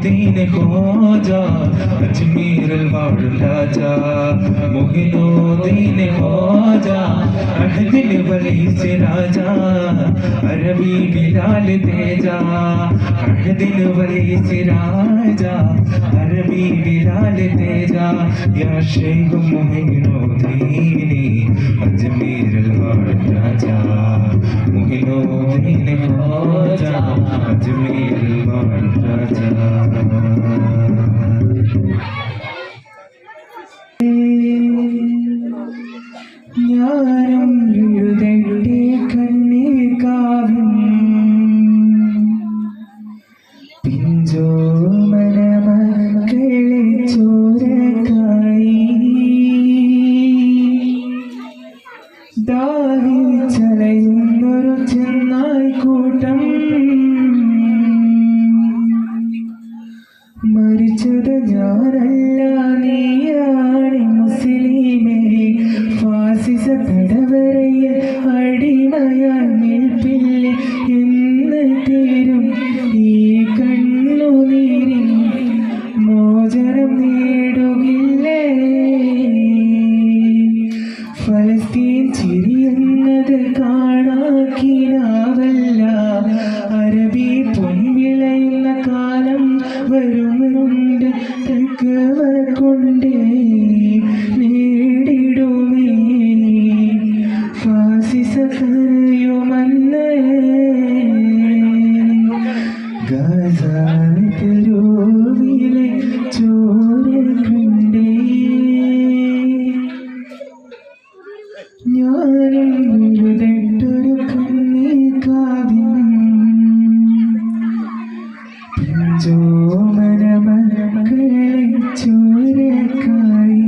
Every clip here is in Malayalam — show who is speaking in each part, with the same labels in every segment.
Speaker 1: मोहिनुद्दीन ख्वाजा अजमेर वाला राजा मोहिनुद्दीन ख्वाजा अहदिल वली से राजा अरबी बिलाल तेजा अहदिल वली से राजा अरबी बिलाल तेजा या शेख मोहिनुद्दीन अजमेर वाला राजा मोहिनुद्दीन ख्वाजा अजमेर वाला राजा ഞാനും എഴുതട്ടെ കണ്ണീർ കാവ്യം പിഞ്ചോ മനമകളെ ചോരക്കായി ദാഹിച്ചലയുന്നൊരു ചെന്നായി കൂട്ടം മരിച്ചത് ഞാനല്ല നീയാണ് മുസ്ലിമേ ഫാസിസ തടവറയിൽ അടിമയാൽ നിൽപ്പില്ല എന്ന് തീരും ഈ കണ്ണുനീരിൻ മോചനം നേടുകില്ലേ ഫലസ്തീൻ ചിരിയെന്നത് കാണാക്കിനാവല്ല അറബി പൊൻവിളയുന്ന കാലം വരുന്നുണ്ട് തക്കവ കൊണ്ട് നേടിടുമേ ഫാസിസ കരയുമെന്ന് ഗസാ തെരുവിലെ ചോര കണ്ടേ ഞാനും എഴുതട്ടൊരു കണ്ണീർ കാവ്യം പിഞ്ചോമനമകളെ ചോരക്കായി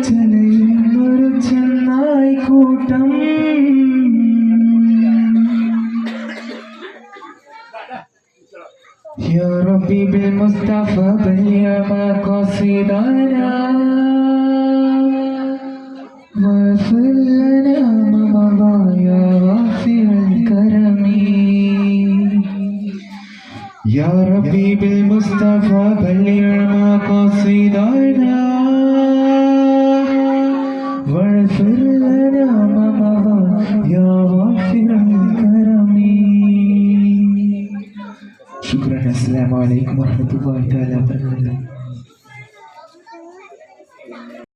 Speaker 1: ദാഹിച്ചലയുന്നൊരു ചെന്നായി കൂട്ടം يا ربي بالمصطفى بلغ مقاصدنا واغفر لنا ما مضى يا غافر الكرم يا ربي بالمصطفى بلغ مقاصدنا واغفر لنا ما مضى يا غافر الكرم شكرا. السلام عليكم ورحمة الله تعالى وبركاته.